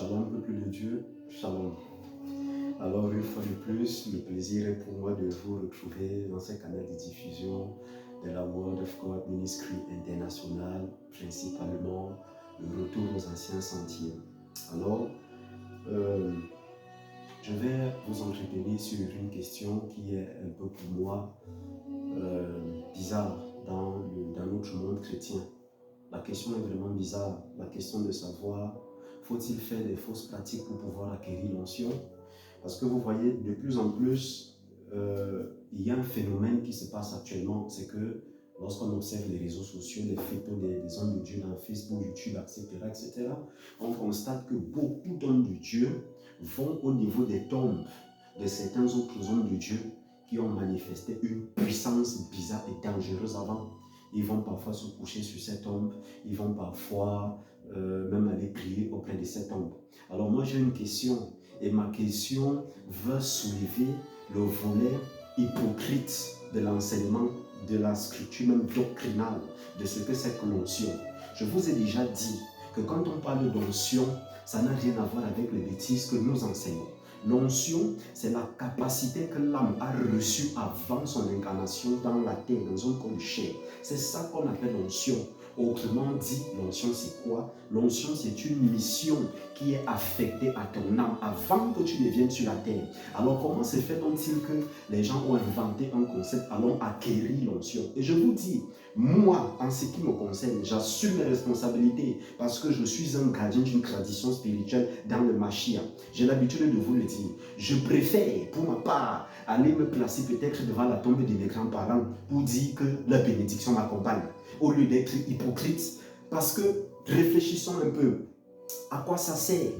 Shalom, peuple de Dieu, Shalom. Alors, une fois de plus, le plaisir est pour moi de vous retrouver dans ce canal de diffusion de la Word of God Ministry International, principalement le retour aux anciens sentiers. Alors, je vais vous entretenir sur une question qui est un peu pour moi bizarre dans notre monde chrétien. La question est vraiment bizarre, la question de savoir, faut-il faire des fausses pratiques pour pouvoir acquérir l'onction? Parce que vous voyez, de plus en plus, il y a un phénomène qui se passe actuellement, c'est que lorsqu'on observe les réseaux sociaux, les photos des hommes de Dieu dans Facebook, YouTube, etc., on constate que beaucoup d'hommes de Dieu vont au niveau des tombes de certains autres hommes de Dieu qui ont manifesté une puissance bizarre et dangereuse avant. Ils vont parfois se coucher sur cette tombe, ils vont parfois même aller prier auprès de cette tombe. Alors moi j'ai une question, et ma question veut soulever le volet hypocrite de l'enseignement de la scripture même doctrinale, de ce que c'est que l'onction. Je vous ai déjà dit que quand on parle d'onction, ça n'a rien à voir avec les bêtises que nous enseignons. L'onction, c'est la capacité que l'âme a reçue avant son incarnation dans la terre, dans un corps de chair. C'est ça qu'on appelle l'onction. Autrement dit, l'onction c'est quoi? L'onction c'est une mission qui est affectée à ton âme avant que tu ne viennes sur la terre. Alors comment se fait-il que les gens ont inventé un concept, allons acquérir l'onction? Et je vous dis, moi, en ce qui me concerne, j'assume mes responsabilités parce que je suis un gardien d'une tradition spirituelle dans le Mashiach. J'ai l'habitude de vous le dire. Je préfère, pour ma part, aller me placer peut-être devant la tombe de mes grands-parents pour dire que la bénédiction m'accompagne, au lieu d'être hypocrite. Parce que, réfléchissons un peu, à quoi ça sert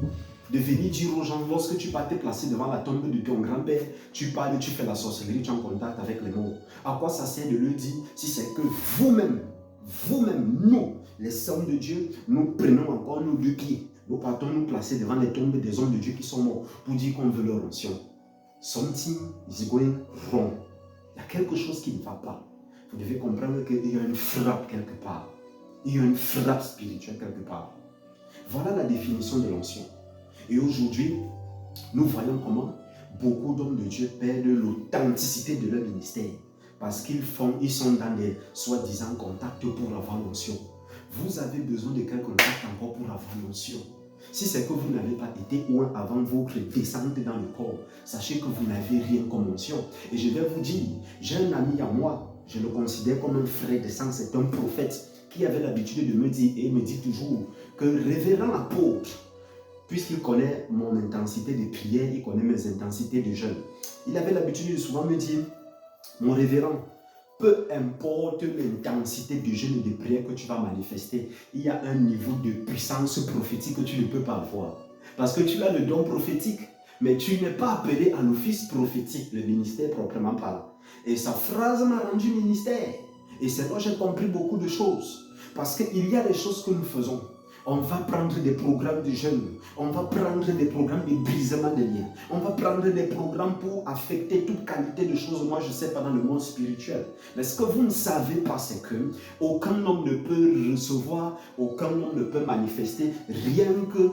de venir dire aux gens, lorsque tu vas te placer devant la tombe de ton grand-père, tu parles, tu fais la sorcellerie, tu es en contact avec les morts. À quoi ça sert de leur dire, si c'est que vous-même, nous, les hommes de Dieu, nous prenons encore nos deux pieds, nous partons nous placer devant les tombes des hommes de Dieu qui sont morts pour dire qu'on veut leur onction. Something is going wrong. Il y a quelque chose qui ne va pas. Vous devez comprendre qu'il y a une frappe quelque part. Il y a une frappe spirituelle quelque part. Voilà la définition de l'onction. Et aujourd'hui, nous voyons comment beaucoup d'hommes de Dieu perdent l'authenticité de leur ministère parce qu'ils sont dans des soi-disant contacts pour avoir l'onction. Vous avez besoin de quel contact encore pour avoir l'onction? Si c'est que vous n'avez pas été loin avant votre descente dans le corps, sachez que vous n'avez rien comme onction. Et je vais vous dire, j'ai un ami à moi, je le considère comme un frère de sang, c'est un prophète qui avait l'habitude de me dire, et me dit toujours, que révérend apôtre, puisqu'il connaît mon intensité de prière, il connaît mes intensités de jeûne. Il avait l'habitude de souvent me dire, mon révérend, peu importe l'intensité de jeûne et de prière que tu vas manifester, il y a un niveau de puissance prophétique que tu ne peux pas avoir. Parce que tu as le don prophétique, mais tu n'es pas appelé à l'office prophétique, le ministère proprement parlant. Et sa phrase m'a rendu ministère. Et c'est là que j'ai compris beaucoup de choses. Parce qu'il y a des choses que nous faisons. On va prendre des programmes de jeûne, on va prendre des programmes de brisement de liens, on va prendre des programmes pour affecter toute qualité de choses. Moi, je ne sais pas dans le monde spirituel. Mais ce que vous ne savez pas, c'est que aucun homme ne peut recevoir, aucun homme ne peut manifester, rien que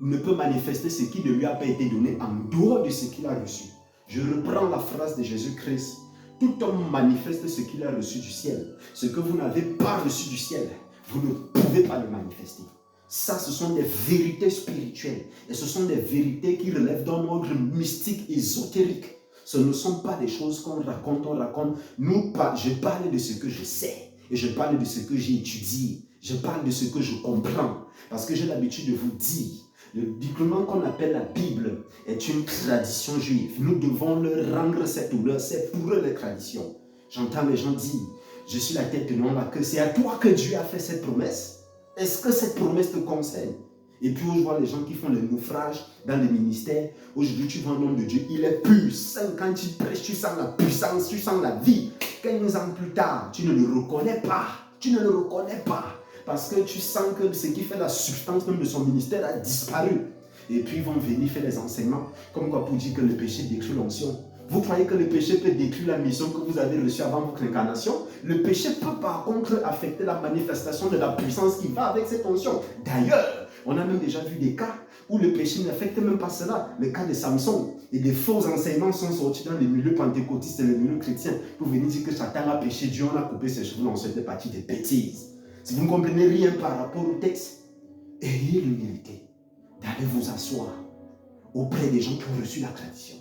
ne peut manifester ce qui ne lui a pas été donné en dehors de ce qu'il a reçu. Je reprends la phrase de Jésus-Christ. Tout homme manifeste ce qu'il a reçu du ciel. Ce que vous n'avez pas reçu du ciel, vous ne pouvez pas le manifester. Ça, ce sont des vérités spirituelles. Et ce sont des vérités qui relèvent d'un ordre mystique, ésotérique. Ce ne sont pas des choses qu'on raconte, je parle de ce que je sais. Et je parle de ce que j'ai étudié. Je parle de ce que je comprends. Parce que j'ai l'habitude de vous dire, le document qu'on appelle la Bible est une tradition juive. Nous devons leur rendre cette honneur. C'est pour eux les traditions. J'entends les gens dire, je suis la tête et non la queue. C'est à toi que Dieu a fait cette promesse. Est-ce que cette promesse te concerne? Et puis je vois les gens qui font les naufrages dans les ministères. Aujourd'hui, tu vois un homme de Dieu, il est pur. Quand tu prêches, tu sens la puissance, tu sens la vie. 15 ans plus tard, tu ne le reconnais pas. Tu ne le reconnais pas. Parce que tu sens que ce qui fait la substance même de son ministère a disparu. Et puis ils vont venir faire des enseignements, comme quoi pour dire que le péché détruit l'onction. Vous croyez que le péché peut détruire la mission que vous avez reçue avant votre incarnation? Le péché peut par contre affecter la manifestation de la puissance qui va avec cette onction. D'ailleurs, On a même déjà vu des cas où le péché n'affecte même pas cela. Le cas de Samson. Et des faux enseignements sont sortis dans les milieux pentecôtistes et les milieux chrétiens pour venir dire que Satan a péché, Dieu en a coupé ses cheveux. Non, c'était partie des bêtises. Si vous ne comprenez rien par rapport au texte, ayez l'humilité d'aller vous asseoir auprès des gens qui ont reçu la tradition.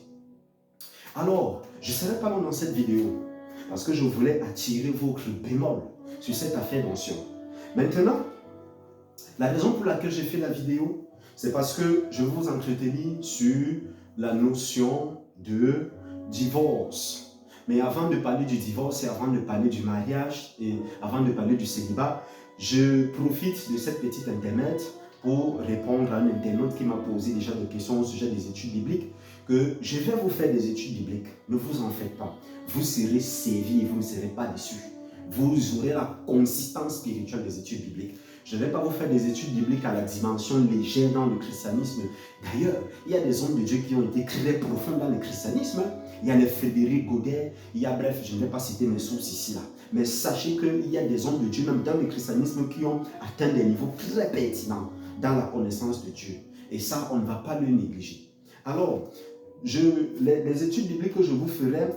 Alors, je ne serai pas long dans cette vidéo parce que je voulais attirer votre bémol sur cette affaire d'onction. Maintenant, la raison pour laquelle j'ai fait la vidéo, c'est parce que je veux vous entretenir sur la notion de divorce. Mais avant de parler du divorce et avant de parler du mariage et avant de parler du célibat, je profite de cette petite intermède pour répondre à un internaute qui m'a posé déjà des questions au sujet des études bibliques, que je vais vous faire des études bibliques. Ne vous en faites pas. Vous serez servis et vous ne serez pas déçus. Vous aurez la consistance spirituelle des études bibliques. Je ne vais pas vous faire des études bibliques à la dimension légère dans le christianisme. D'ailleurs, il y a des hommes de Dieu qui ont été très profonds dans le christianisme. Il y a les Frédéric Godet, il y a, bref, je ne vais pas citer mes sources ici là. Mais sachez qu'il y a des hommes de Dieu, même dans le christianisme, qui ont atteint des niveaux très pertinents dans la connaissance de Dieu. Et ça, on ne va pas le négliger. Alors, les études bibliques que je vous ferai,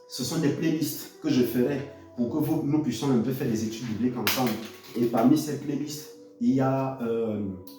ce sont des playlists que je ferai pour que nous puissions un peu faire des études bibliques ensemble. Et parmi ces playlists, il y a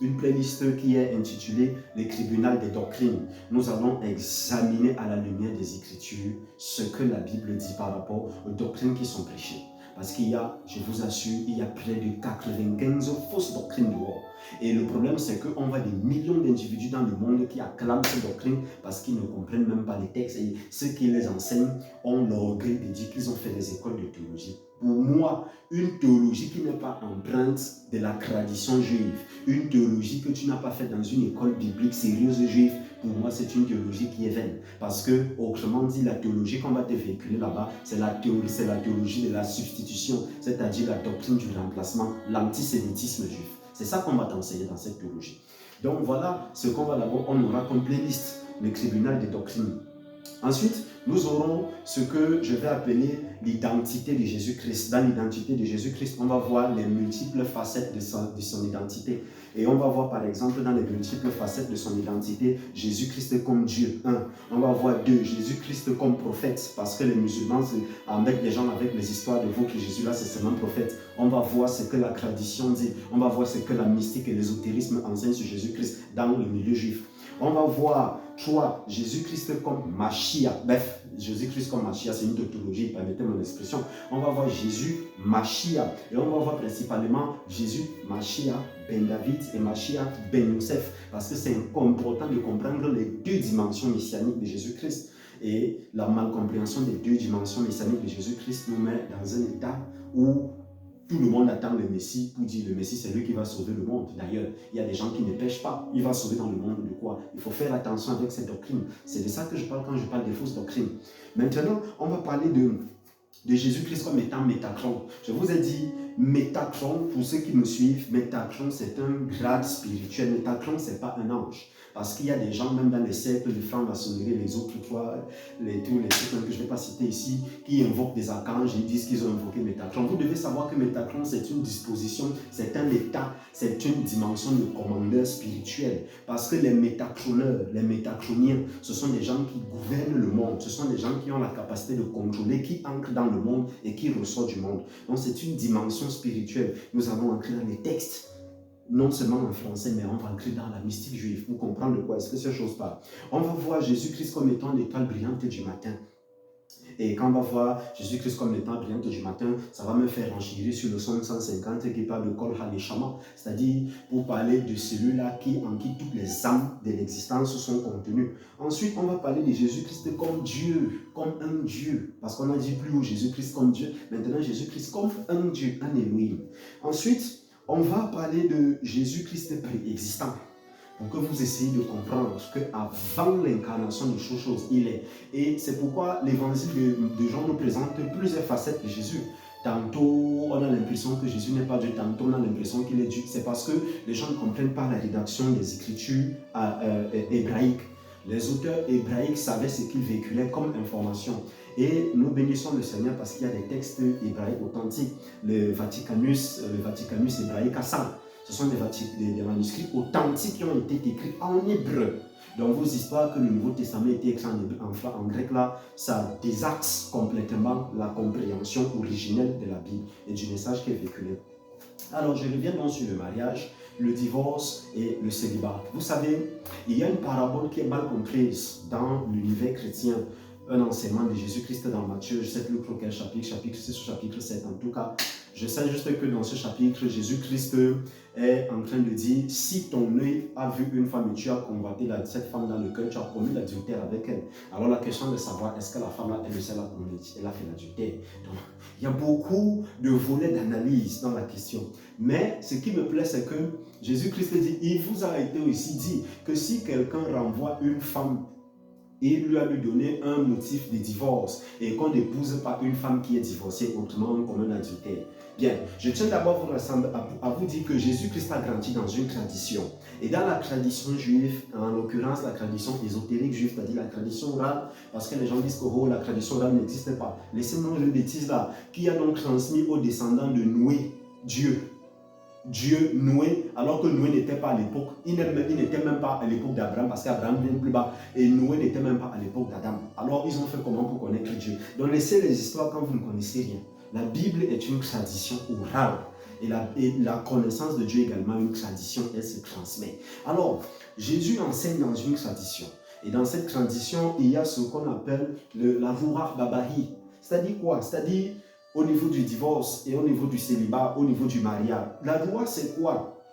une playlist qui est intitulée « Les tribunaux des doctrines ». Nous allons examiner à la lumière des Écritures ce que la Bible dit par rapport aux doctrines qui sont prêchées. Parce qu'il y a, je vous assure, il y a près de 95 fausses doctrines dehors. Et le problème, c'est qu'on voit des millions d'individus dans le monde qui acclament ces doctrines parce qu'ils ne comprennent même pas les textes. Et ceux qui les enseignent ont l'orgueil de dire qu'ils ont fait des écoles de théologie. Pour moi, une théologie qui n'est pas empreinte de la tradition juive, une théologie que tu n'as pas faite dans une école biblique sérieuse juive, pour moi, c'est une théologie qui est vaine. Parce que, autrement dit, la théologie qu'on va te véhiculer là-bas, c'est la théologie de la substitution, c'est-à-dire la doctrine du remplacement, l'antisémitisme juif. C'est ça qu'on va t'enseigner dans cette théologie. Donc voilà ce qu'on va d'abord, on aura comme playlist, le tribunal des doctrines. Ensuite, nous aurons ce que je vais appeler l'identité de Jésus-Christ. Dans l'identité de Jésus-Christ, on va voir les multiples facettes de son identité. Et on va voir par exemple dans les multiples facettes de son identité, Jésus-Christ comme Dieu. 1. On va voir 2. Jésus-Christ comme prophète. Parce que les musulmans embêtent les gens avec les histoires de vous que Jésus là c'est seulement prophète. On va voir ce que la tradition dit. On va voir ce que la mystique et l'ésotérisme enseignent sur Jésus-Christ dans le milieu juif. On va voir 3. Jésus-Christ comme Mashiach. Bref, Jésus-Christ comme Mashiach, c'est une tautologie, permettez mon expression. On va voir Jésus Mashiach. Et on va voir principalement Jésus Mashiach ben David et Mashiach ben Youssef. Parce que c'est important de comprendre les deux dimensions messianiques de Jésus-Christ. Et la malcompréhension des deux dimensions messianiques de Jésus-Christ nous met dans un état où tout le monde attend le Messie pour dire le Messie c'est lui qui va sauver le monde. D'ailleurs, il y a des gens qui ne pêchent pas. Il va sauver dans le monde de quoi? Il faut faire attention avec cette doctrine. C'est de ça que je parle quand je parle des fausses doctrines. Maintenant, on va parler de Jésus-Christ comme étant Métatron. Je vous ai dit Métatron, pour ceux qui me suivent, Métatron c'est un grade spirituel. Métatron c'est pas un ange. Parce qu'il y a des gens, même dans les cercles de franc-maçonnerie, les autres, tous les trucs que je ne vais pas citer ici, qui invoquent des archanges et disent qu'ils ont invoqué Métatron. Vous devez savoir que Métatron, c'est une disposition, c'est un état, c'est une dimension de commandeur spirituel. Parce que les métatroneurs, les métatroniens, ce sont des gens qui gouvernent le monde. Ce sont des gens qui ont la capacité de contrôler, qui ancrent dans le monde et qui ressortent du monde. Donc c'est une dimension spirituelle. Nous allons entrer dans les textes. Non seulement en français, mais on va entrer dans la mystique juive pour comprendre de quoi est-ce que ces choses parlent. On va voir Jésus-Christ comme étant l'étoile brillante du matin. Et quand on va voir Jésus-Christ comme l'étoile brillante du matin, ça va me faire enchérir sur le psaume 150 qui parle de Kol HaNeshama, c'est-à-dire pour parler de celui-là en qui toutes les âmes de l'existence sont contenues. Ensuite, on va parler de Jésus-Christ comme Dieu, comme un Dieu, parce qu'on a dit plus haut Jésus-Christ comme Dieu, maintenant Jésus-Christ comme un Dieu, un Elohim. Ensuite, on va parler de Jésus-Christ préexistant pour que vous essayiez de comprendre qu'avant l'incarnation de toutes choses, il est. Et c'est pourquoi l'évangile de Jean nous présente plusieurs facettes de Jésus. Tantôt, on a l'impression que Jésus n'est pas Dieu, tantôt, on a l'impression qu'il est Dieu. C'est parce que les gens ne comprennent pas la rédaction des Écritures hébraïques. Les auteurs hébraïques savaient ce qu'ils véhiculaient comme information. Et nous bénissons le Seigneur parce qu'il y a des textes hébraïques authentiques. Le Vaticanus hébraïque à 100. Ce sont des manuscrits authentiques qui ont été écrits en hébreu. Donc vos histoires que le Nouveau Testament était écrit en grec là, ça désaxe complètement la compréhension originelle de la Bible et du message qui est véhiculé. Alors je reviens donc sur le mariage, le divorce et le célibat. Vous savez, il y a une parabole qui est mal comprise dans l'univers chrétien, un enseignement de Jésus-Christ dans Matthieu, je ne sais plus quel chapitre, chapitre 6 ou chapitre 7 en tout cas. Je sais juste que dans ce chapitre, Jésus-Christ est en train de dire, si ton œil a vu une femme et tu as convoité cette femme dans le cœur, tu as commis l'adultère avec elle. Alors la question de savoir, est-ce que la femme là, elle a fait l'adultère? Donc, il y a beaucoup de volets d'analyse dans la question. Mais ce qui me plaît, c'est que Jésus-Christ dit, il vous a été aussi dit que si quelqu'un renvoie une femme, il lui a donné un motif de divorce et qu'on n'épouse pas une femme qui est divorcée autrement comme un adultère. Bien, je tiens d'abord à vous dire que Jésus-Christ a grandi dans une tradition. Et dans la tradition juive, en l'occurrence la tradition ésotérique juive, c'est-à-dire la tradition orale, parce que les gens disent que oh, la tradition orale n'existe pas. Laissez-moi une bêtise là, qui a donc transmis aux descendants de Noé, Dieu, Noé, alors que Noé n'était pas à l'époque, il n'était même pas à l'époque d'Abraham, parce qu'Abraham vient plus bas, et Noé n'était même pas à l'époque d'Adam. Alors ils ont fait comment pour connaître Dieu? Donc laissez les histoires quand vous ne connaissez rien. La Bible est une tradition orale, et la connaissance de Dieu également une tradition, elle se transmet. Alors, Jésus enseigne dans une tradition, et dans cette tradition, il y a ce qu'on appelle la Ruach Babahi. C'est-à-dire quoi? C'est-à-dire au niveau du divorce et au niveau du célibat, au niveau du mariage. La Ruach, c'est quoi?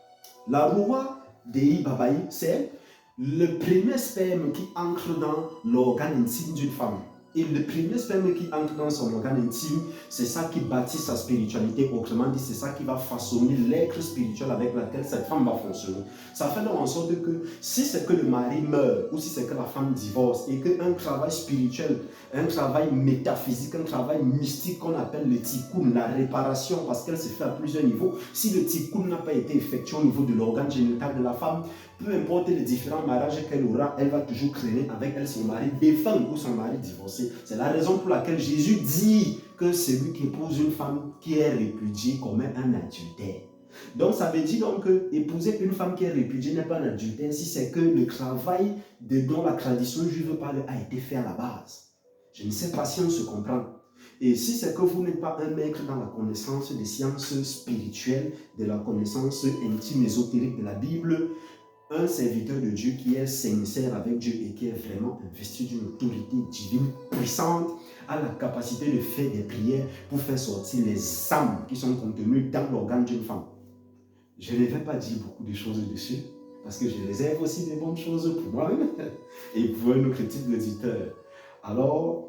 La Ruach Dei Babahi, c'est le premier sperme qui entre dans l'organe intime d'une femme. Et le premier sperme qui entre dans son organe intime, c'est ça qui bâtit sa spiritualité. Autrement dit, c'est ça qui va façonner l'être spirituel avec lequel cette femme va fonctionner. Ça fait donc en sorte que si c'est que le mari meurt ou si c'est que la femme divorce et qu'un travail spirituel, un travail métaphysique, un travail mystique qu'on appelle le tikkun, la réparation, parce qu'elle se fait à plusieurs niveaux, si le tikkun n'a pas été effectué au niveau de l'organe génital de la femme, peu importe les différents mariages qu'elle aura, elle va toujours traîner avec elle son mari défunt ou son mari divorcé. C'est la raison pour laquelle Jésus dit que celui qui épouse une femme qui est répudiée commet un adultère. Donc ça veut dire donc que épouser une femme qui est répudiée n'est pas un adultère si c'est que le travail dont la tradition juive parle a été fait à la base. Je ne sais pas si on se comprend. Et si c'est que vous n'êtes pas un maître dans la connaissance des sciences spirituelles, de la connaissance intime ésotérique de la Bible, un serviteur de Dieu qui est sincère avec Dieu et qui est vraiment investi d'une autorité divine puissante a la capacité de faire des prières pour faire sortir les âmes qui sont contenues dans l'organe d'une femme. Je ne vais pas dire beaucoup de choses dessus parce que je réserve aussi des bonnes choses pour moi-même et pour nos critiques d'auditeurs. Alors,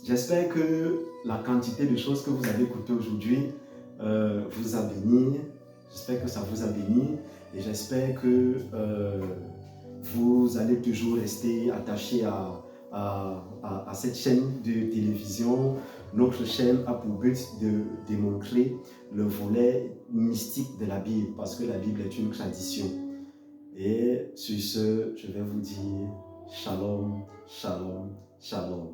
j'espère que la quantité de choses que vous avez écoutées aujourd'hui vous a béni. J'espère que ça vous a béni. Et j'espère que vous allez toujours rester attaché à cette chaîne de télévision. Notre chaîne a pour but de démontrer le volet mystique de la Bible, parce que la Bible est une tradition. Et sur ce, je vais vous dire shalom, shalom, shalom.